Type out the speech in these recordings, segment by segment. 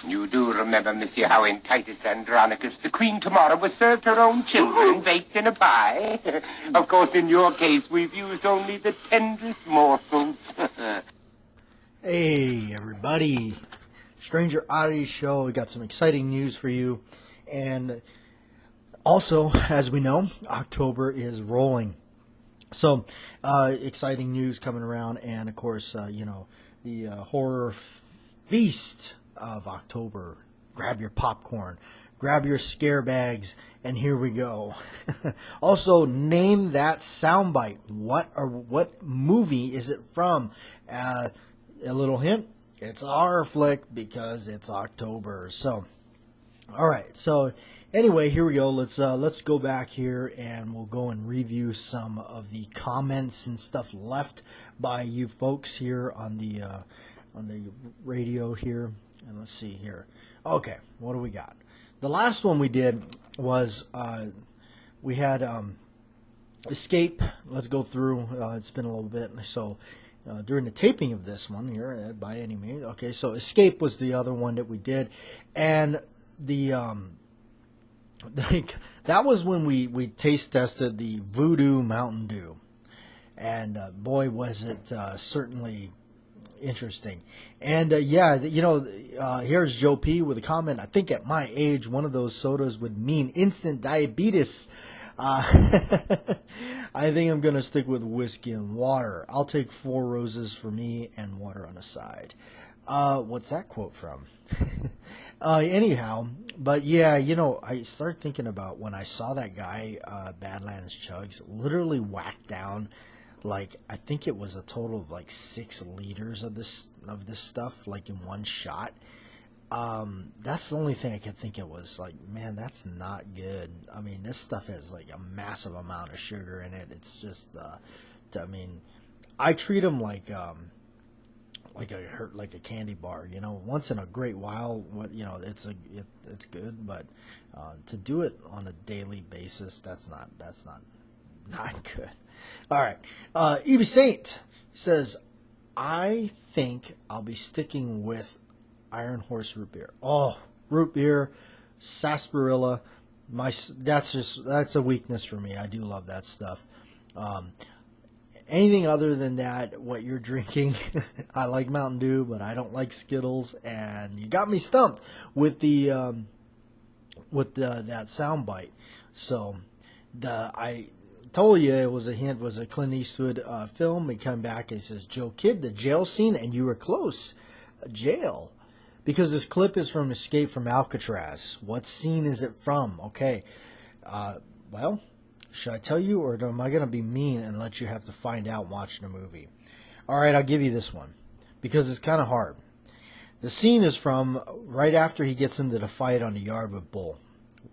You do remember, monsieur, how in Titus Andronicus the queen tomorrow was served her own children baked in a pie? Of course, in your case, we've used only the tenderest morsels. Hey, everybody. Stranger Oddities Show. We got some exciting news for you. And also, as we know, October is rolling. So, exciting news coming around. And, of course, the horror feast of October. Grab your popcorn. Grab your scare bags. And here we go. Also, name that soundbite. What movie is it from? A little hint. It's a horror flick because it's October. So, all right. So, anyway, here we go. Let's go back here and we'll go and review some of the comments and stuff left by you folks here on the radio here. And let's see here. Okay, what do we got? The last one we did was we had Escape. Let's go through. It's been a little bit. So during the taping of this one here, by any means. Okay, so Escape was the other one that we did, and that was when we taste tested the Voodoo Mountain Dew, and boy was it certainly interesting. And here's Joe P with a comment. I think at my age, one of those sodas would mean instant diabetes. I think I'm going to stick with whiskey and water. I'll take 4 roses for me and water on the side. What's that quote from? Anyhow, but yeah, I started thinking about when I saw that guy, Badlands Chugs, literally whack down, like, I think it was a total of like 6 liters of this stuff, like in one shot. That's the only thing I could think it was like, man, that's not good. I mean, this stuff has like a massive amount of sugar in it. It's just, I treat them like a candy bar, once in a great while, it's good, but, to do it on a daily basis, that's not good. All right. Evie Saint says, I think I'll be sticking with Iron Horse root beer. Oh, root beer, sarsaparilla. That's a weakness for me. I do love that stuff. Anything other than that, what you're drinking, I like Mountain Dew, but I don't like Skittles. And you got me stumped with that soundbite. So I told you it was a hint. Was a Clint Eastwood film. He come back and says, "Joe Kidd, the jail scene, and you were close, jail." Because this clip is from Escape from Alcatraz. What scene is it from? Okay. Well, should I tell you, or am I going to be mean and let you have to find out watching the movie? All right, I'll give you this one. Because it's kind of hard. The scene is from right after he gets into the fight on the yard with Bull.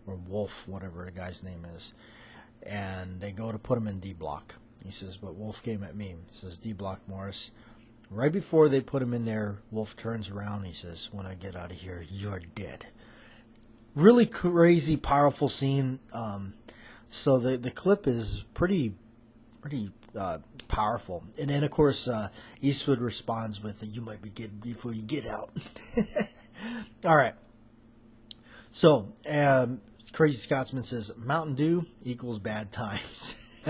Or Wolf, whatever the guy's name is. And they go to put him in D-Block. He says, but Wolf came at me. He says, D-Block, Morris. Right before they put him in there, Wolf turns around and he says, when I get out of here, you're dead. Really crazy, powerful scene. So the clip is pretty powerful. And then, of course, Eastwood responds with, you might be dead before you get out. All right. So, Crazy Scotsman says, Mountain Dew equals bad times.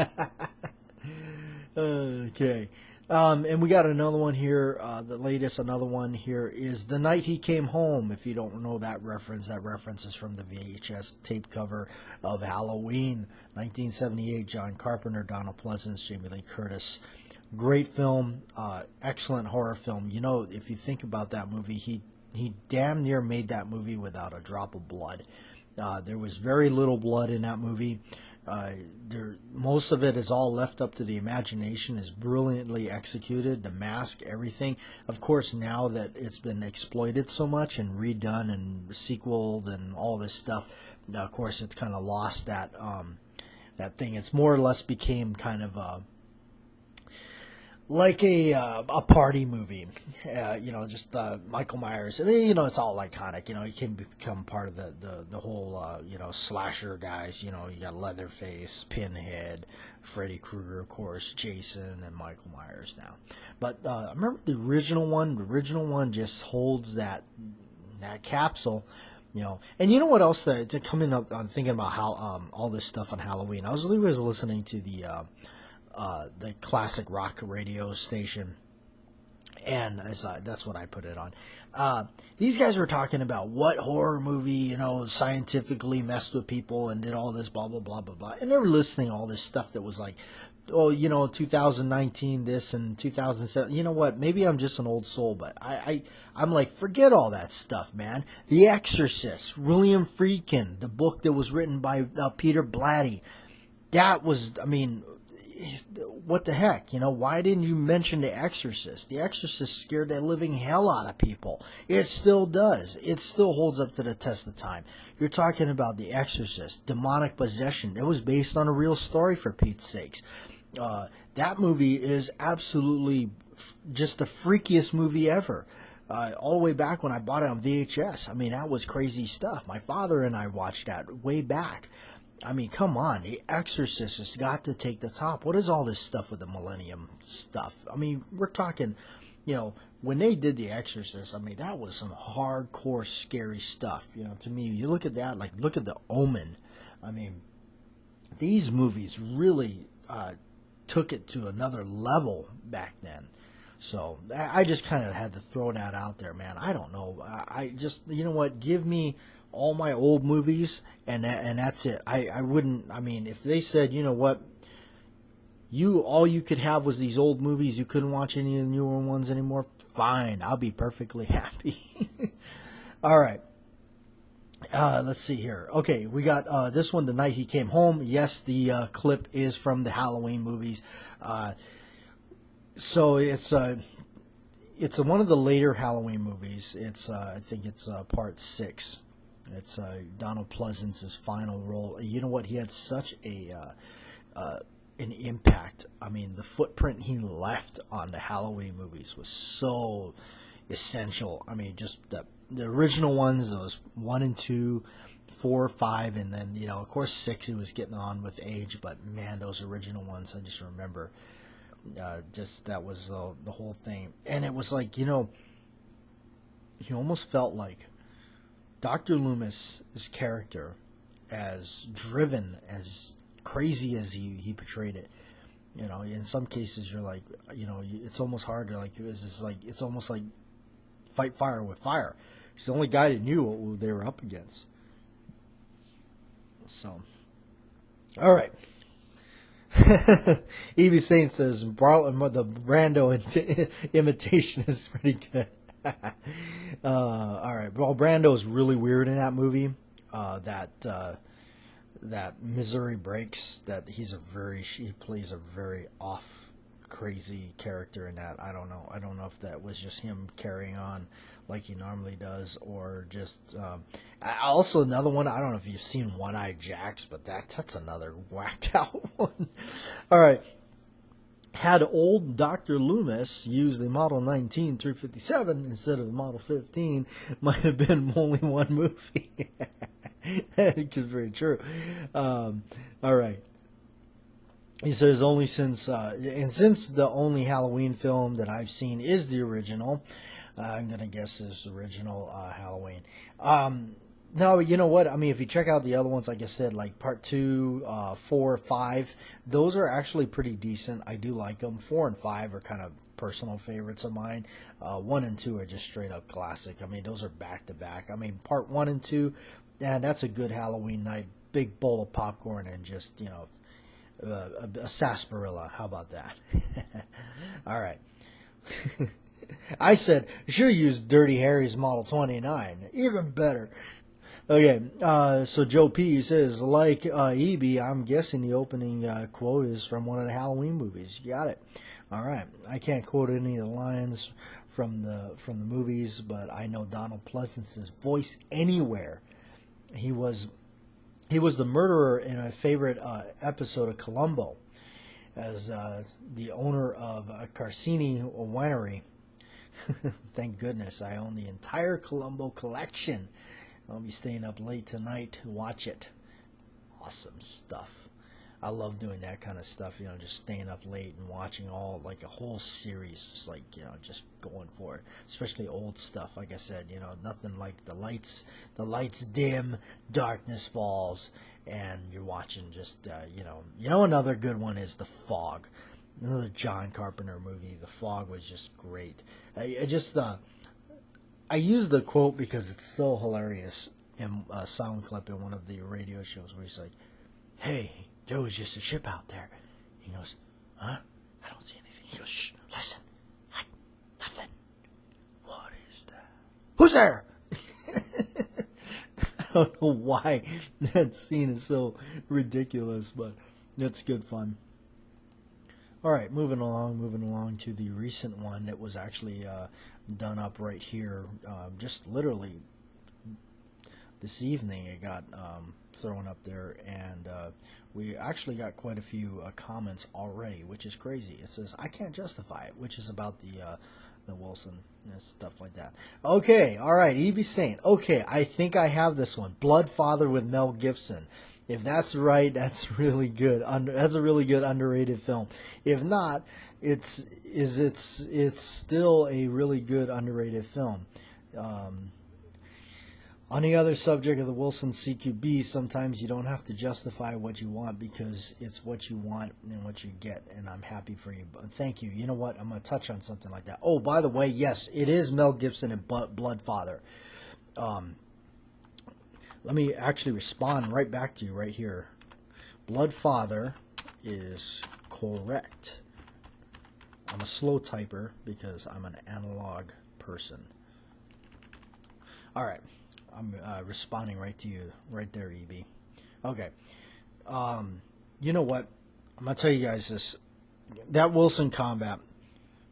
Okay. And we got another one here. Another one here is The Night He Came Home. If you don't know that reference is from the VHS tape cover of Halloween, 1978. John Carpenter, Donald Pleasance, Jamie Lee Curtis. Great film, excellent horror film. If you think about that movie, he damn near made that movie without a drop of blood. There was very little blood in that movie. Most of it is all left up to the imagination, is brilliantly executed, the mask, everything. Of course, now that it's been exploited so much and redone and sequeled and all this stuff, of course, it's kind of lost that thing. It's more or less became kind of like a party movie, just Michael Myers. I mean, it's all iconic. He can become part of the whole, slasher guys. You got Leatherface, Pinhead, Freddy Krueger, of course, Jason, and Michael Myers now. But I remember the original one. The original one just holds that that capsule, And you know what else that coming up? I'm thinking about how all this stuff on Halloween. I was listening to the classic rock radio station, and that's what I put it on. These guys were talking about what horror movie, scientifically messed with people and did all this blah, blah, blah, blah, blah. And they were listing all this stuff that was like, 2019 this and 2007. You know what? Maybe I'm just an old soul, but I'm like, forget all that stuff, man. The Exorcist, William Friedkin, the book that was written by Peter Blatty. That was, what the heck? Why didn't you mention The Exorcist? The Exorcist scared the living hell out of people. It still does. It still holds up to the test of time. You're talking about The Exorcist, demonic possession. It was based on a real story, for Pete's sakes. That movie is absolutely just the freakiest movie ever. All the way back when I bought it on VHS. That was crazy stuff. My father and I watched that way back. Come on, The Exorcist has got to take the top. What is all this stuff with the Millennium stuff? We're talking, when they did The Exorcist, that was some hardcore scary stuff. To me, you look at that, look at The Omen. These movies really took it to another level back then. So I just kind of had to throw that out there, man. I don't know. I just, what, give me all my old movies, and that's it. I wouldn't, if they said, what, all you could have was these old movies, you couldn't watch any of the newer ones anymore, fine, I'll be perfectly happy. All right. Let's see here. Okay, we got this one, The Night He Came Home. Yes, the clip is from the Halloween movies. So it's one of the later Halloween movies. I think it's part 6. It's Donald Pleasance's final role. You know what? He had such an impact. The footprint he left on the Halloween movies was so essential. Just the original ones, those 1 and 2, 4, 5, and then, of course 6 he was getting on with age. But man, those original ones, I just remember, that was the whole thing. And it was like, you almost felt like Dr. Loomis's character, as driven, as crazy as he portrayed it, in some cases you're like, it's almost hard to it's almost like fight fire with fire. He's the only guy that knew what they were up against. So, all right. Evie Saint says the Brando imitation is pretty good. All right. Well, Brando's really weird in that movie. That Missouri Breaks. That he plays a very off, crazy character in that. I don't know. I don't know if that was just him carrying on like he normally does, or just. Also, another one. I don't know if you've seen One Eye Jacks, but that's another whacked out one. All right. Had old Dr. Loomis used the Model 19 357 instead of the Model 15, might have been only one movie. It's very true. All right. He says only since the only Halloween film that I've seen is the original, I'm gonna guess this original Halloween. No, you know what? If you check out the other ones, like I said, like part 2, 4, 5, those are actually pretty decent. I do like them. 4 and 5 are kind of personal favorites of mine. 1 and 2 are just straight up classic. Those are back to back. Part 1 and 2, that's a good Halloween night. Big bowl of popcorn and just, a sarsaparilla. How about that? All right. I said, should have used Dirty Harry's Model 29. Even better. Okay, so Joe P. says, like E.B., I'm guessing the opening quote is from one of the Halloween movies. You got it. All right. I can't quote any of the lines from the movies, but I know Donald Pleasance's voice anywhere. He was the murderer in a favorite episode of Columbo, as the owner of Carsini Winery. Thank goodness I own the entire Columbo collection. I'll be staying up late tonight to watch it. Awesome stuff. I love doing that kind of stuff, just staying up late and watching all, like, a whole series, just like, just going for it, especially old stuff. Like I said, nothing like the lights dim, darkness falls, and you're watching just, another good one is The Fog, another John Carpenter movie. The Fog was just great. I use the quote because it's so hilarious in a sound clip in one of the radio shows where he's like, "Hey, there was just a ship out there." He goes, "Huh? I don't see anything." He goes, "Shh, listen. What? Nothing. What is that? Who's there?" I don't know why that scene is so ridiculous, but it's good fun. All right, moving along to the recent one that was actually done up right here, just literally this evening. It got thrown up there, and we actually got quite a few comments already, which is crazy. It says, "I can't justify it," which is about the Wilson and stuff like that. Okay, all right, E.B. Saint. Okay, I think I have this one. Bloodfather with Mel Gibson. If that's right, that's really good. That's a really good underrated film. If not, it's still a really good underrated film. On the other subject of the Wilson CQB, sometimes you don't have to justify what you want because it's what you want and what you get, and I'm happy for you. But thank you. You know what? I'm going to touch on something like that. Oh, by the way, yes, it is Mel Gibson and Bloodfather. Let me actually respond right back to you right here. Bloodfather is correct. I'm a slow typer because I'm an analog person. All right. I'm responding right to you right there, EB. Okay. You know what? I'm going to tell you guys this. That Wilson Combat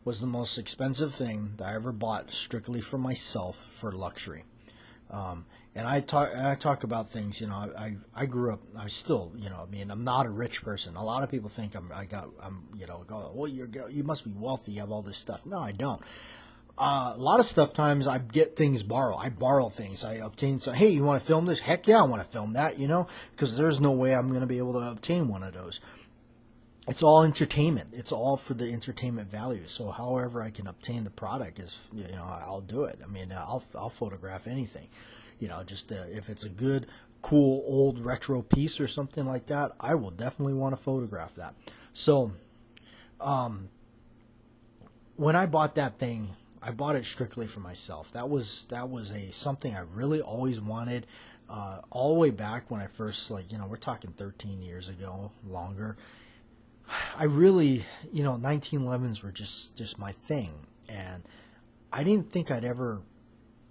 was the most expensive thing that I ever bought strictly for myself for luxury. And I talk about things, I grew up, I still, I'm not a rich person. A lot of people think you must be wealthy, you have all this stuff. No, I don't. A lot of stuff times I get things borrowed. I borrow things. I obtain some, hey, you want to film this? Heck yeah, I want to film that, because there's no way I'm going to be able to obtain one of those. It's all entertainment. It's all for the entertainment value. So however I can obtain the product is, I'll do it. I'll photograph anything. If it's a good, cool, old retro piece or something like that, I will definitely want to photograph that. So, when I bought that thing, I bought it strictly for myself. That was something I really always wanted, all the way back when I first, we're talking 13 years ago, longer. I really, 1911s were just my thing, and I didn't think I'd ever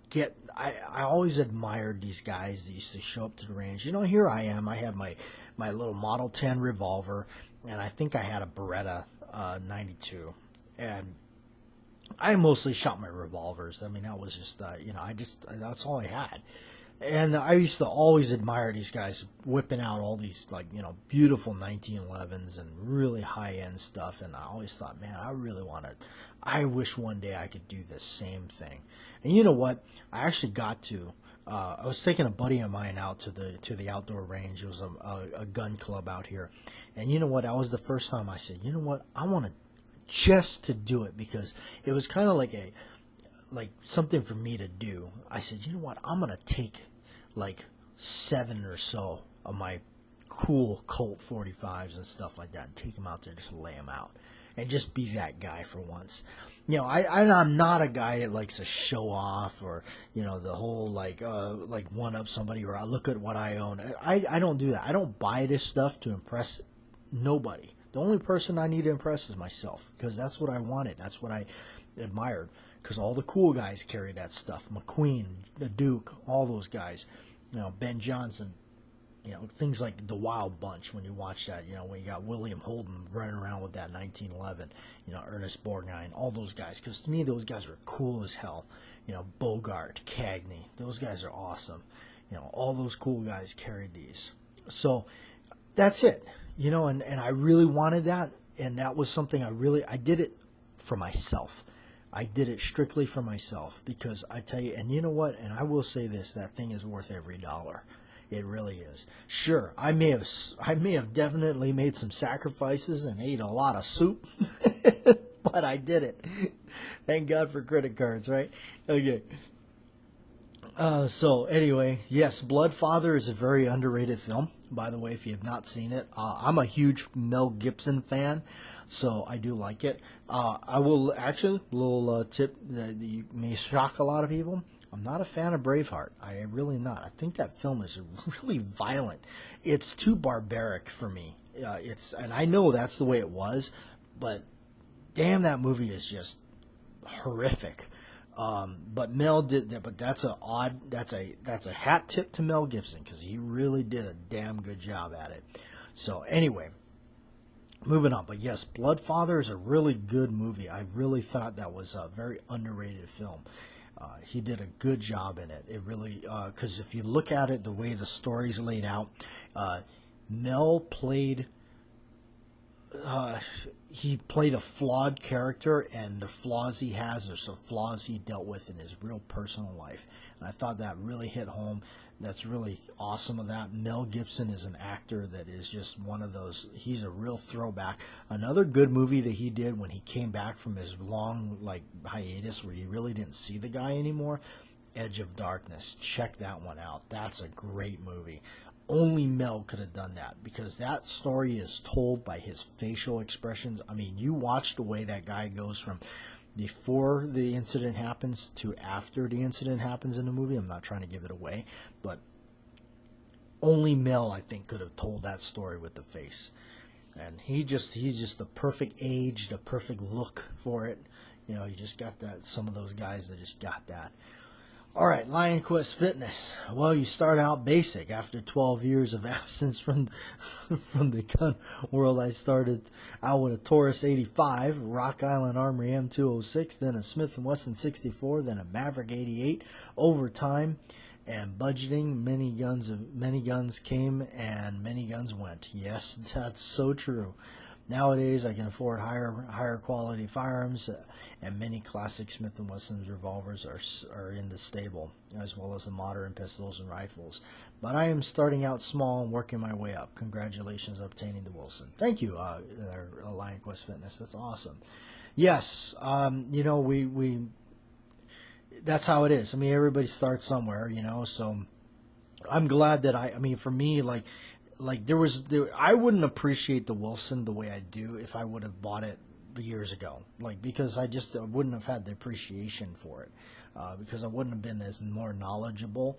get. I always admired these guys that used to show up to the range. Here I am. I had my little Model 10 revolver, and I think I had a Beretta 92, and I mostly shot my revolvers. That was just that's all I had. And I used to always admire these guys whipping out all these beautiful 1911s and really high end stuff. And I always thought, man, I wish one day I could do the same thing. And you know what? I actually got to. I was taking a buddy of mine out to the outdoor range. It was a gun club out here. And you know what? That was the first time I said, you know what? I want to just to do it, because it was kind of like something for me to do. I said, you know what? I'm going to take 7 or so of my cool Colt 45s and stuff like that and take them out there, just lay them out and just be that guy for once. I'm not a guy that likes to show off or, the whole one up somebody or I look at what I own. I don't do that. I don't buy this stuff to impress nobody. The only person I need to impress is myself, because that's what I wanted. That's what I admired, because all the cool guys carry that stuff. McQueen, the Duke, all those guys. Ben Johnson, things like the Wild Bunch. When you watch that, when you got William Holden running around with that 1911, Ernest Borgnine, all those guys. Because to me, those guys are cool as hell. Bogart, Cagney, those guys are awesome. All those cool guys carried these. So that's it. And I really wanted that, and that was something I did it for myself. I did it strictly for myself, because I tell you, and you know what, and I will say this, that thing is worth every dollar. It really is. Sure, I may have definitely made some sacrifices and ate a lot of soup, but I did it. Thank God for credit cards, right? Okay. So anyway, yes, Bloodfather is a very underrated film. By the way, if you have not seen it, I'm a huge Mel Gibson fan, so I do like it. I will actually, little tip that you may shock a lot of people. I'm not a fan of Braveheart. I am really not. I think that film is really violent. It's too barbaric for me. And I know that's the way it was, but damn, that movie is just horrific. But Mel did that. But that's a hat tip to Mel Gibson, because he really did a damn good job at it. So anyway, moving on. But yes, Bloodfather is a really good movie. I really thought that was a very underrated film. He did a good job in it. It really, because if you look at it, the way the story's laid out, Mel played. He played a flawed character, and the flaws he has are some flaws he dealt with in his real personal life. And I thought that really hit home. That's really awesome of that. Mel Gibson is an actor that is just one of those. He's a real throwback. Another good movie that he did when he came back from his long hiatus where you really didn't see the guy anymore, Edge of Darkness. Check that one out. That's a great movie. Only Mel could have done that, because that story is told by his facial expressions. I mean, you watch the way that guy goes from before the incident happens to after the incident happens in the movie. I'm not trying to give it away, but only Mel, I think, could have told that story with the face. And he's just the perfect age, the perfect look for it. You know, you just got that. Some of those guys that just got that. All right, Lion Quest Fitness. Well, you start out basic. After 12 years of absence from the gun world, I started out with a Taurus 85, Rock Island Armory M206, then a Smith & Wesson 64, then a Maverick 88. Over time and budgeting, many guns came and many guns went. Yes, that's so true. Nowadays, I can afford higher quality firearms, and many classic Smith & Wesson revolvers are in the stable, as well as the modern pistols and rifles. But I am starting out small and working my way up. Congratulations on obtaining the Wilson. Thank you, Lion Quest Fitness. That's awesome. Yes, you know, we that's how it is. I mean, everybody starts somewhere, you know. So I'm glad that I mean, for me, I wouldn't appreciate the Wilson the way I do if I would have bought it years ago, because I wouldn't have had the appreciation for it, because I wouldn't have been as more knowledgeable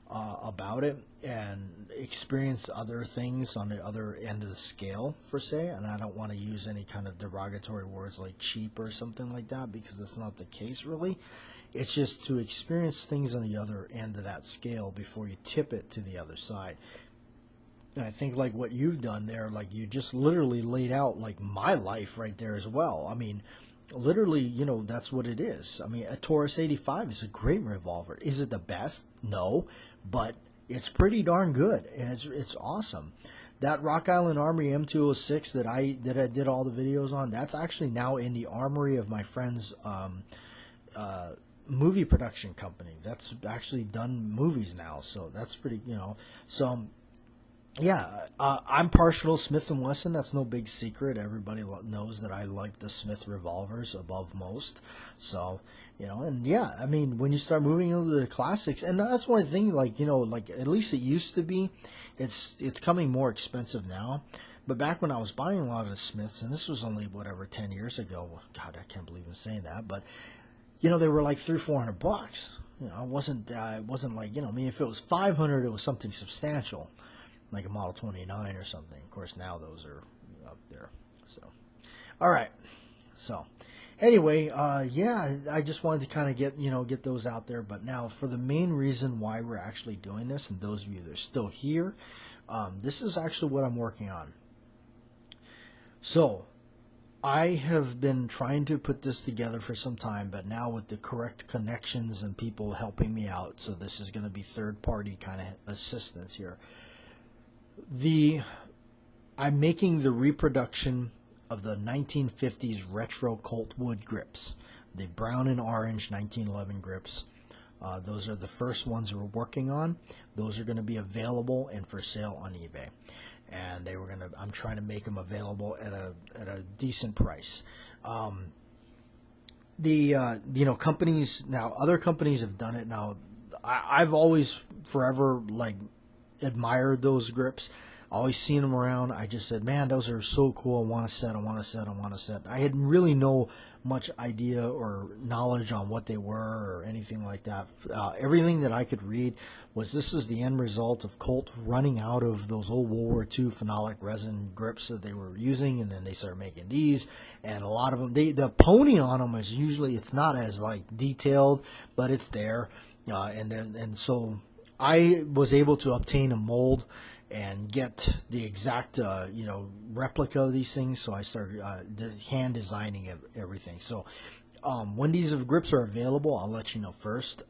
about it and experienced other things on the other end of the scale, per se. And I don't want to use any kind of derogatory words like cheap or something like that, because that's not the case really. It's just to experience things on the other end of that scale before you tip it to the other side. And I think what you've done there, you just literally laid out my life right there as well. I mean, literally, you know, that's what it is. I mean, a Taurus 85 is a great revolver. Is it the best? No, but it's pretty darn good, and it's awesome. That Rock Island Armory M206 that I did all the videos on, that's actually now in the armory of my friend's movie production company. That's actually done movies now, so that's pretty, you know, so. Yeah, I'm partial to Smith & Wesson. That's no big secret. Everybody knows that I like the Smith revolvers above most. So, you know, and yeah, I mean, when you start moving into the classics, and that's one thing, you know, at least it used to be, it's coming more expensive now. But back when I was buying a lot of the Smiths, and this was only, 10 years ago. God, I can't believe I'm saying that. But, you know, they were $300-400. You know, it wasn't you know, I mean, if it was $500, it was something substantial, like a Model 29 or something. Of course, now those are up there. So, all right. So, anyway, yeah, I just wanted to kind of get those out there. But now, for the main reason why we're actually doing this, and those of you that are still here, this is actually what I'm working on. So, I have been trying to put this together for some time, but now with the correct connections and people helping me out, so this is going to be third-party kind of assistance here. I'm making the reproduction of the 1950s retro Colt wood grips, the brown and orange 1911 grips. Those are the first ones we're working on. Those are going to be available and for sale on eBay. And I'm trying to make them available at a decent price. Companies now, other companies have done it now. I've always forever admired those grips. Always seen them around. I just said, man, those are so cool. I want a set. I had really no much idea or knowledge on what they were or anything like that. Everything that I could read was this is the end result of Colt running out of those old World War II phenolic resin grips that they were using, and then they started making these. And a lot of them, the pony on them is usually, it's not as detailed, but it's there. And so I was able to obtain a mold and get the exact replica of these things. So I started hand designing everything. So when these grips are available, I'll let you know first.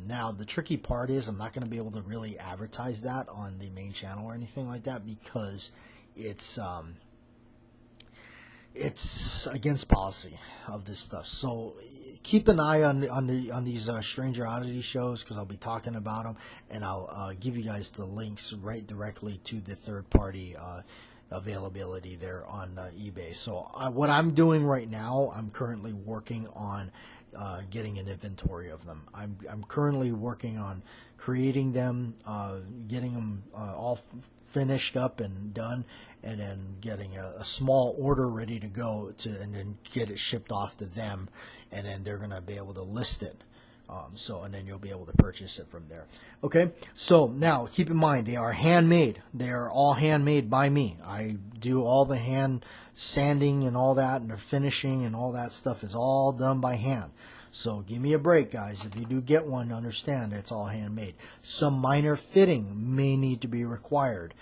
Now the tricky part is I'm not going to be able to really advertise that on the main channel or anything like that, because it's against policy of this stuff. So keep an eye on these Stranger Oddity shows, because I'll be talking about them, and I'll give you guys the links right directly to the third party availability there on eBay. So what I'm doing right now, I'm currently working on getting an inventory of them. I'm currently working on creating them, getting them all finished up and done, and then getting a small order ready to go and then get it shipped off to them, and then they're going to be able to list it. And then you'll be able to purchase it from there. Okay, so now keep in mind, they are handmade. They are all handmade by me. I do all the hand sanding and all that, and the finishing and all that stuff is all done by hand. So give me a break, guys. If you do get one, understand it's all handmade. Some minor fitting may need to be required.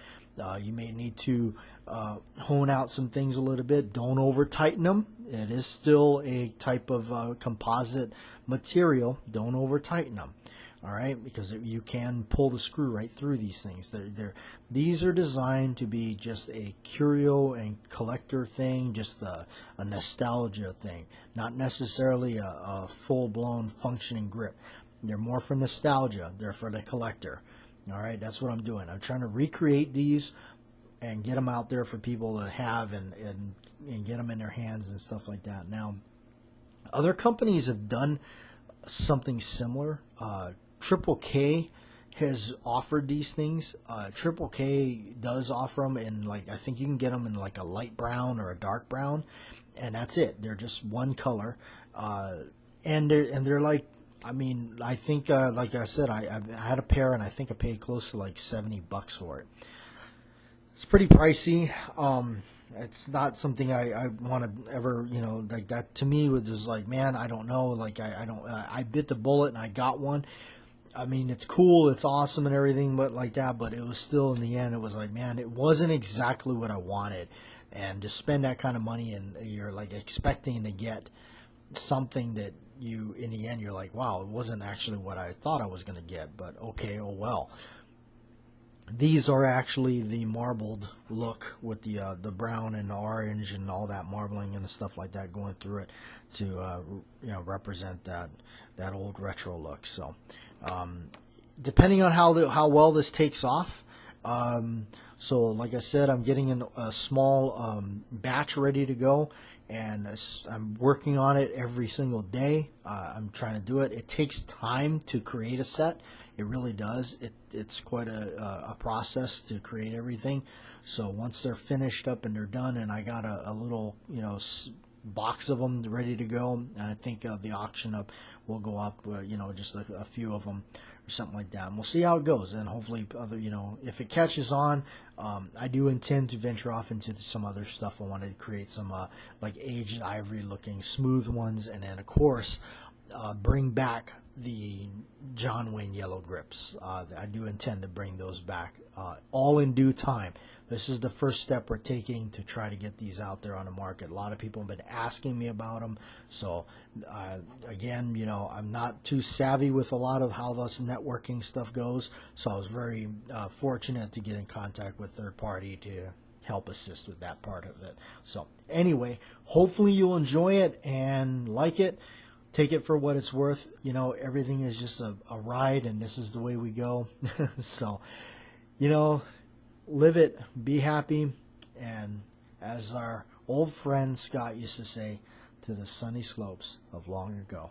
You may need to hone out some things a little bit. Don't over tighten them. It is still a type of composite material. Don't over tighten them. All right, because you can pull the screw right through these things. These are designed to be just a curio and collector thing, just a nostalgia thing, not necessarily a full-blown functioning grip. They're more for nostalgia. They're for the collector. All right, that's what I'm doing. I'm trying to recreate these and get them out there for people to have and get them in their hands and stuff like that. Now, other companies have done something similar. Triple K has offered these things. Triple K does offer them in I think you can get them in a light brown or a dark brown, and that's it. They're just one color, and they're I think like I said, I had a pair and I think I paid close to $70 for it. It's pretty pricey. It's not something I want to ever, that to me was just man, I don't know, I bit the bullet and I got one. I mean, it's cool, it's awesome and everything, but but it was still, in the end, it was man, it wasn't exactly what I wanted. And to spend that kind of money and you're expecting to get something that in the end, you're wow, it wasn't actually what I thought I was going to get, but okay, oh well. These are actually the marbled look with the brown and the orange and all that marbling and stuff like that going through it to represent that old retro look. So depending on how well this takes off, so like I said, I'm getting a small batch ready to go, and I'm working on it every single day. I'm trying to do it. It takes time to create a set. It really does. It's quite a process to create everything. So once they're finished up and they're done, and I got a little box of them ready to go, and I think the auction up will go up, just a few of them or something like that. And we'll see how it goes, and hopefully if it catches on, I do intend to venture off into some other stuff. I want to create some aged ivory looking smooth ones, and then of course bring back the John Wayne yellow grips. I do intend to bring those back, all in due time. This is the first step we're taking to try to get these out there on the market. A lot of people have been asking me about them. So again, I'm not too savvy with a lot of how this networking stuff goes. So I was very fortunate to get in contact with third party to help assist with that part of it. So anyway, hopefully you'll enjoy it and like it. take it for what it's worth. You know, everything is just a ride, and this is the way we go. So, you know, live it, be happy, and as our old friend Scott used to say, to the sunny slopes of long ago.